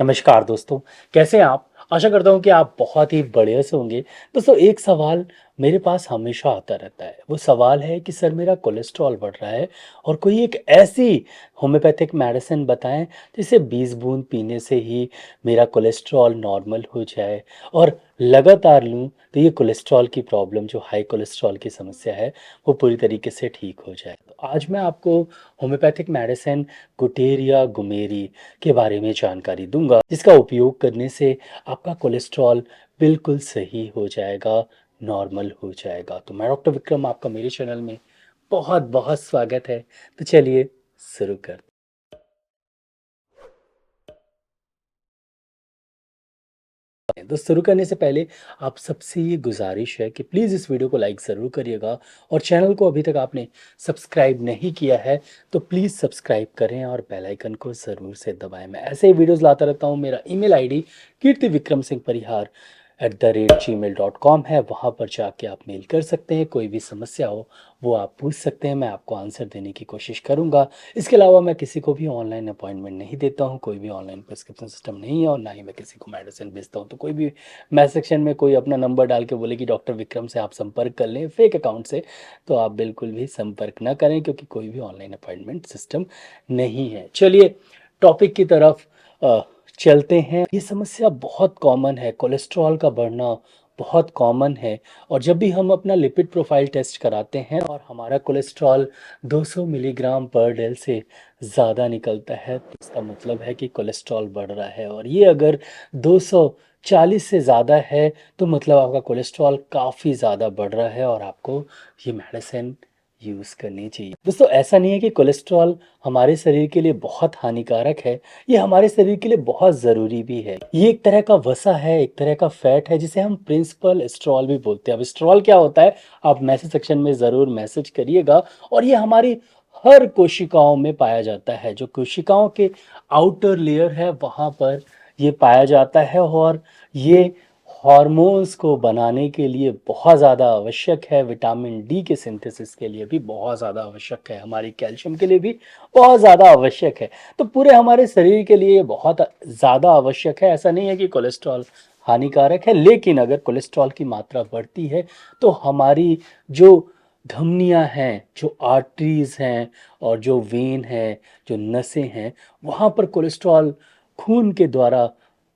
नमस्कार दोस्तों, कैसे हैं आप? आशा करता हूँ कि आप बहुत ही बढ़िया से होंगे। दोस्तों एक सवाल मेरे पास हमेशा आता रहता है, वो सवाल है कि सर मेरा कोलेस्ट्रॉल बढ़ रहा है और कोई एक ऐसी होम्योपैथिक मेडिसिन बताएँ जिसे 20 बूंद पीने से ही मेरा कोलेस्ट्रॉल नॉर्मल हो जाए और लगातार लूँ तो ये कोलेस्ट्रॉल की प्रॉब्लम जो हाई कोलेस्ट्रॉल की समस्या है, वो पूरी तरीके से ठीक हो जाए। तो आज मैं आपको होम्योपैथिक मेडिसिन गुटेरिया गुमेरी के बारे में जानकारी दूँगा, जिसका उपयोग करने से आपका कोलेस्ट्रॉल बिल्कुल सही हो जाएगा, नॉर्मल हो जाएगा। तो मैं डॉक्टर विक्रम आपका मेरे चैनल में बहुत-बहुत स्वागत है। तो चलिए शुरू करते हैं। तो शुरू करने से पहले आप सबसे ये गुज़ारिश है कि प्लीज़ इस वीडियो को लाइक ज़रूर करिएगा और चैनल को अभी तक आपने सब्सक्राइब नहीं किया है, तो प्लीज़ सब्सक्राइब करें और बेल आइकन को ज़रूर से दबाएँ। मैं ऐसे ही वीडियोज़ लाता रहता हूँ। मेरा ईमेल आईडी kirtivikramsinghparihar@gmail.com है, वहाँ पर जाके आप मेल कर सकते हैं। कोई भी समस्या हो, वो आप पूछ सकते हैं, मैं आपको आंसर देने की कोशिश करूँगा। इसके अलावा मैं किसी को भी ऑनलाइन अपॉइंटमेंट नहीं देता हूँ, कोई भी ऑनलाइन प्रिस्क्रिप्शन सिस्टम नहीं है और ना ही मैं किसी को मेडिसिन बेचता हूँ। तो कोई भी मैसेज सेक्शन में कोई अपना नंबर डाल के बोले कि डॉक्टर विक्रम से आप संपर्क कर लें फेक अकाउंट से, तो आप बिल्कुल भी संपर्क ना करें क्योंकि कोई भी ऑनलाइन अपॉइंटमेंट सिस्टम नहीं है। चलिए टॉपिक की तरफ चलते हैं। ये समस्या बहुत कॉमन है, कोलेस्ट्रॉल का बढ़ना बहुत कॉमन है और जब भी हम अपना लिपिड प्रोफाइल टेस्ट कराते हैं और हमारा कोलेस्ट्रॉल 200 मिलीग्राम पर डेल से ज़्यादा निकलता है, तो इसका मतलब है कि कोलेस्ट्रॉल बढ़ रहा है और ये अगर 240 से ज़्यादा है, तो मतलब आपका कोलेस्ट्रॉल काफ़ी ज़्यादा बढ़ रहा है और आपको ये मेडिसिन यूज़ करनी चाहिए। दोस्तों ऐसा नहीं है कि कोलेस्ट्रॉल हमारे शरीर के लिए बहुत हानिकारक है, ये हमारे शरीर के लिए बहुत ज़रूरी भी है। ये एक तरह का वसा है, एक तरह का फैट है जिसे हम प्रिंसिपल स्ट्रॉल भी बोलते हैं। अब स्ट्रॉल क्या होता है? आप मैसेज सेक्शन में ज़रूर मैसेज करिएगा और ये हमारी हर कोशिकाओं में पाया जाता है। जो कोशिकाओं के आउटर लेयर है वहाँ पर ये पाया जाता है और ये हॉर्मोन्स को बनाने के लिए बहुत ज़्यादा आवश्यक है, विटामिन डी के सिंथेसिस के लिए भी बहुत ज़्यादा आवश्यक है, हमारी कैल्शियम के लिए भी बहुत ज़्यादा आवश्यक है। तो पूरे हमारे शरीर के लिए ये बहुत ज़्यादा आवश्यक है। ऐसा नहीं है कि कोलेस्ट्रॉल हानिकारक है, लेकिन अगर कोलेस्ट्रॉल की मात्रा बढ़ती है, तो हमारी जो धमनियाँ हैं, जो आर्टरीज़ हैं और जो वेन है, जो नसें हैं, वहाँ पर कोलेस्ट्रॉल खून के द्वारा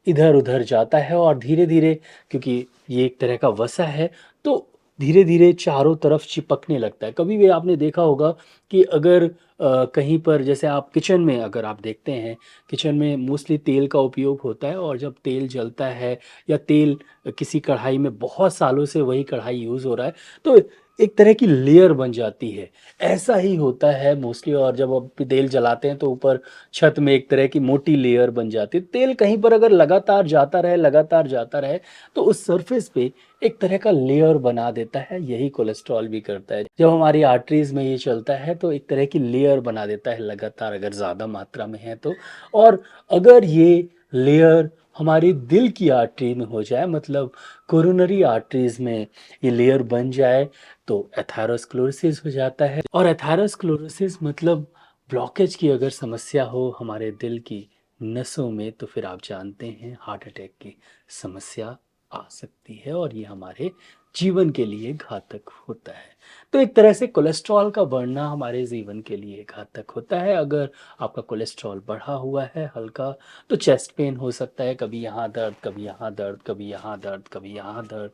इधर-उधर जाता है और धीरे-धीरे क्योंकि ये एक तरह का वसा है, तो धीरे-धीरे चारों तरफ चिपकने लगता है। कभी भी आपने देखा होगा कि अगर कहीं पर जैसे आप किचन में अगर आप देखते हैं, किचन में मोस्टली तेल का उपयोग होता है और जब तेल जलता है या तेल किसी कढ़ाई में बहुत सालों से वही कढ़ाई यूज़ हो रहा है, तो एक तरह की लेयर बन जाती है। ऐसा ही होता है मोस्टली और जब आप तेल जलाते हैं तो ऊपर छत में एक तरह की मोटी लेयर बन जाती है। तेल कहीं पर अगर लगातार जाता रहे, तो उस सरफेस पे एक तरह का लेयर बना देता है, यही कोलेस्ट्रॉल भी करता है। जब हमारी आर्टरीज़ में ये चलता है तो एक तरह की लेयर बना देता है लगातार अगर ज़्यादा मात्रा में है तो। और अगर ये लेयर हमारी दिल की आर्टरी में हो जाए मतलब कोरोनरी आर्टरीज़ में ये लेयर बन जाए तो एथेरोस्क्लेरोसिस हो जाता है और एथेरोस्क्लेरोसिस मतलब ब्लॉकेज की अगर समस्या हो हमारे दिल की नसों में तो फिर आप जानते हैं हार्ट अटैक की समस्या आ सकती है और ये हमारे जीवन के लिए घातक होता है। तो एक तरह से कोलेस्ट्रॉल का बढ़ना हमारे जीवन के लिए घातक होता है। अगर आपका कोलेस्ट्रॉल बढ़ा हुआ है हल्का, तो चेस्ट पेन हो सकता है, कभी यहाँ दर्द, कभी यहाँ दर्द, कभी यहाँ दर्द, कभी यहाँ दर्द,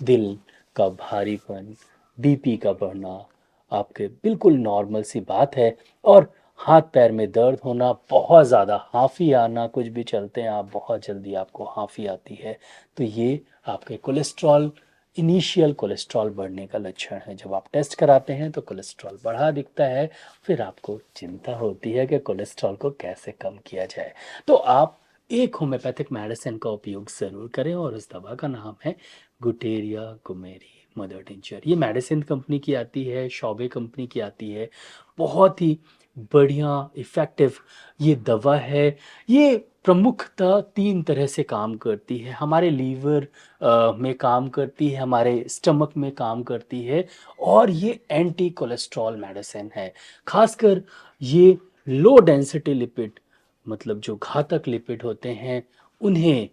दिल का भारीपन, बीपी का बढ़ना, आपके बिल्कुल नॉर्मल सी बात है। और हाथ पैर में दर्द होना, बहुत ज़्यादा हाँफ़ी आना, कुछ भी चलते हैं आप बहुत जल्दी आपको हाँफ़ी आती है, तो ये आपके कोलेस्ट्रॉल इनिशियल कोलेस्ट्रॉल बढ़ने का लक्षण है। जब आप टेस्ट कराते हैं तो कोलेस्ट्रॉल बढ़ा दिखता है, फिर आपको चिंता होती है कि कोलेस्ट्रॉल को कैसे कम किया जाए। तो आप एक होम्योपैथिक मेडिसिन का उपयोग ज़रूर करें और उस दवा का नाम है गुटेरिया गुमेरी मदर टिंचर। ये मेडिसिन कंपनी की आती है, शॉबे कंपनी की आती है। बहुत ही बढ़िया इफ़ेक्टिव ये दवा है। ये प्रमुखतः 3 तरह से काम करती है। हमारे लीवर में काम करती है, हमारे स्टमक में काम करती है और ये एंटी कोलेस्ट्रॉल मेडिसिन है। ख़ासकर ये लो डेंसिटी लिपिड मतलब जो घातक लिपिड होते हैं उन्हें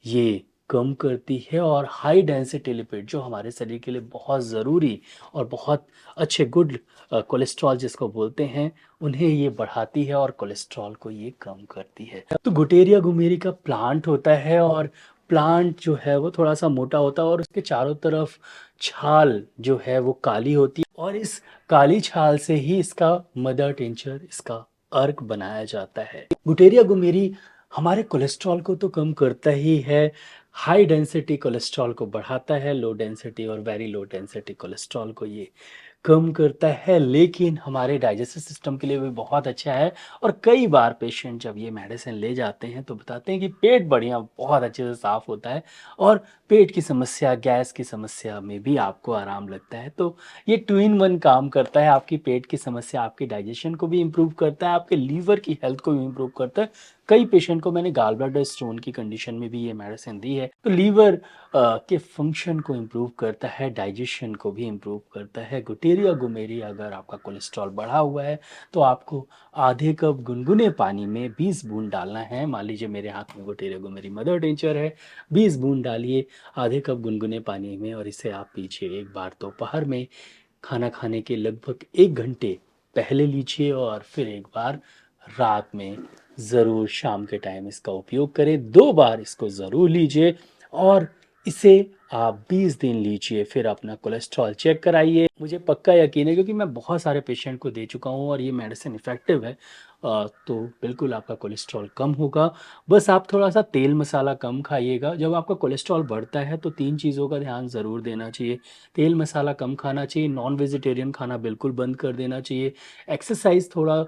ये कम करती है, और हाई डेंसिटी लिपिड जो हमारे शरीर के लिए बहुत ज़रूरी और बहुत अच्छे गुड कोलेस्ट्रॉल जिसको बोलते हैं, उन्हें ये बढ़ाती है और कोलेस्ट्रॉल को ये कम करती है। तो गुटेरिया घुमेरी का प्लांट होता है, और प्लांट जो है वो थोड़ा सा मोटा होता है और उसके चारों तरफ छाल जो है वो काली होती है, और इस काली छाल से ही इसका मदर टिंचर, इसका अर्क बनाया जाता है। गुटेरिया घुमेरी हमारे कोलेस्ट्रॉल को तो कम करता ही है, हाई डेंसिटी कोलेस्ट्रॉल को बढ़ाता है, लो डेंसिटी और वेरी लो डेंसिटी कोलेस्ट्रॉल को ये कम करता है, लेकिन हमारे डाइजेस्टिव सिस्टम के लिए भी बहुत अच्छा है। और कई बार पेशेंट जब ये मेडिसिन ले जाते हैं तो बताते हैं कि पेट बढ़िया बहुत अच्छे से साफ होता है, और पेट की समस्या, गैस की समस्या में भी आपको आराम लगता है। तो ये टू इन वन काम करता है, आपकी पेट की समस्या आपकी डाइजेशन को भी इम्प्रूव करता है, आपके लीवर की हेल्थ को भी इम्प्रूव करता है। कई पेशेंट को मैंने गाल ब्लैडर स्टोन की कंडीशन में भी ये मेडिसिन दी है। तो लीवर के फंक्शन को इम्प्रूव करता है, डाइजेशन को भी इम्प्रूव करता है। गुटेरिया घुमेरी, अगर आपका कोलेस्ट्रॉल बढ़ा हुआ है तो आपको आधे कप गुनगुने पानी में 20 बूंद डालना है। मान लीजिए मेरे हाथ में गुटेरिया घुमेरी मदर टिंचर है, 20 बूंद डालिए आधे कप गुनगुने पानी में, और इसे आप पीजिए। एक बार दोपहर में खाना खाने के लगभग 1 घंटे पहले लीजिए, और फिर एक बार रात में ज़रूर शाम के टाइम इसका उपयोग करें। 2 बार इसको ज़रूर लीजिए, और इसे आप 20 दिन लीजिए, फिर अपना कोलेस्ट्रॉल चेक कराइए। मुझे पक्का यकीन है, क्योंकि मैं बहुत सारे पेशेंट को दे चुका हूँ और ये मेडिसिन इफ़ेक्टिव है। तो बिल्कुल आपका कोलेस्ट्रॉल कम होगा। बस आप थोड़ा-सा तेल मसाला कम खाइएगा। जब आपका कोलेस्ट्रॉल बढ़ता है तो 3 चीज़ों का ध्यान ज़रूर देना चाहिए। तेल मसाला कम खाना चाहिए, नॉन वेजिटेरियन खाना बिल्कुल बंद कर देना चाहिए, एक्सरसाइज़ थोड़ा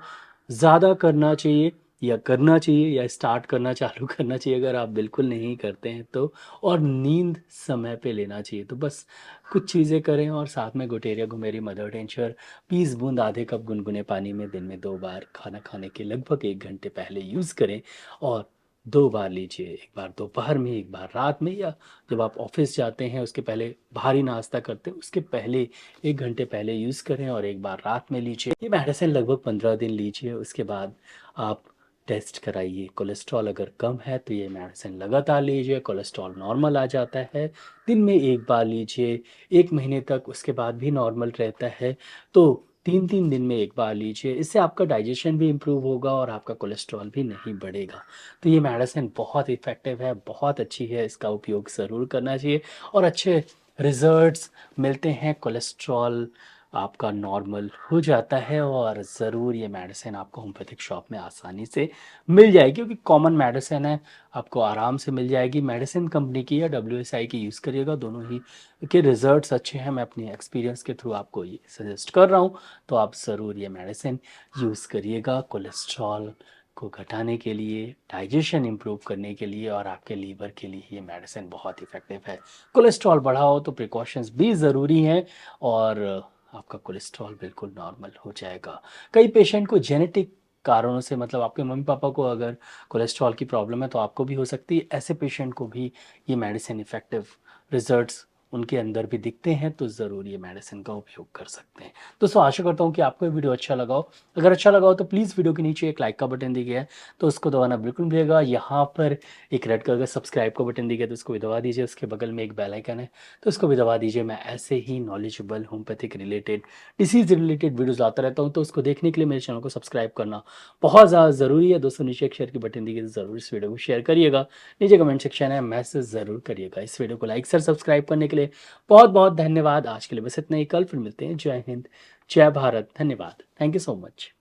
ज़्यादा करना चाहिए या स्टार्ट करना चालू करना चाहिए अगर आप बिल्कुल नहीं करते हैं तो, और नींद समय पे लेना चाहिए। तो बस कुछ चीज़ें करें, और साथ में गुटेरिया घुमेरी मदर टिंचर 20 बूंद आधे कप गुनगुने पानी में दिन में 2 बार खाना खाने के लगभग 1 घंटे पहले यूज़ करें, और 2 बार लीजिए, एक बार दोपहर में, एक बार रात में, या जब आप ऑफिस जाते हैं उसके पहले भारी नाश्ता करते हैं उसके पहले 1 घंटे पहले यूज़ करें, और एक बार रात में लीजिए। ये मेडिसिन लगभग 15 दिन लीजिए, उसके बाद आप टेस्ट कराइए। कोलेस्ट्रॉल अगर कम है तो ये मेडिसिन लगातार लीजिए, कोलेस्ट्रॉल नॉर्मल आ जाता है दिन में 1 बार लीजिए, 1 महीने तक उसके बाद भी नॉर्मल रहता है, तो 3-3 दिन में 1 बार लीजिए। इससे आपका डाइजेशन भी इम्प्रूव होगा और आपका कोलेस्ट्रॉल भी नहीं बढ़ेगा। तो ये मेडिसिन बहुत इफ़ेक्टिव है, बहुत अच्छी है, इसका उपयोग ज़रूर करना चाहिए, और अच्छे रिज़ल्ट्स मिलते हैं। कोलेस्ट्रॉल आपका नॉर्मल हो जाता है, और ज़रूर ये मेडिसिन आपको होम्योपैथिक शॉप में आसानी से मिल जाएगी, क्योंकि कॉमन मेडिसिन है, आपको आराम से मिल जाएगी। मेडिसिन कंपनी की या WSI की यूज़ करिएगा, दोनों ही के रिज़ल्ट्स अच्छे हैं। मैं अपनी एक्सपीरियंस के थ्रू आपको ये सजेस्ट कर रहा हूँ, तो आप ज़रूर ये मेडिसिन यूज़ करिएगा कोलेस्ट्रॉल को घटाने के लिए, डाइजेशन इम्प्रूव करने के लिए, और आपके लीवर के लिए ये मेडिसिन बहुत इफ़ेक्टिव है। कोलेस्ट्रॉल बढ़ा हो तो प्रिकॉशंस भी ज़रूरी हैं, और आपका कोलेस्ट्रॉल बिल्कुल नॉर्मल हो जाएगा। कई पेशेंट को जेनेटिक कारणों से, मतलब आपके मम्मी-पापा को अगर कोलेस्ट्रॉल की प्रॉब्लम है तो आपको भी हो सकती है। ऐसे पेशेंट को भी ये मेडिसिन इफ़ेक्टिव रिज़ल्ट्स उनके अंदर भी दिखते हैं, तो ज़रूर ये मेडिसिन का उपयोग कर सकते हैं। दोस्तों, आशा करता हूँ कि आपको ये वीडियो अच्छा लगा हो। अगर अच्छा लगा हो तो प्लीज़ वीडियो के नीचे एक लाइक का बटन दिया गया है, तो उसको दबाना बिल्कुल मत भूलिएगा। यहाँ पर एक रेड कलर का सब्सक्राइब का बटन दिया गया है, तो उसको भी दबा दीजिए। उसके बगल में एक बेल आइकन है, तो उसको भी दबा दीजिए। मैं ऐसे ही knowledgeable homeopathic related, disease related videos लाता रहता हूँ, तो उसको देखने के लिए मेरे चैनल को सब्सक्राइब करना बहुत ज़्यादा ज़रूरी है। दोस्तों, नीचे एक शेयर की बटन दी गई है, तो ज़रूर इस वीडियो को शेयर करिएगा। नीचे कमेंट सेक्शन है, मैसेज ज़रूर करिएगा। इस वीडियो को लाइक शेयर सब्सक्राइब करने के लिए बहुत बहुत धन्यवाद। आज के लिए बस इतना ही, कल फिर मिलते हैं। जय हिंद, जय भारत, धन्यवाद। Thank you so much.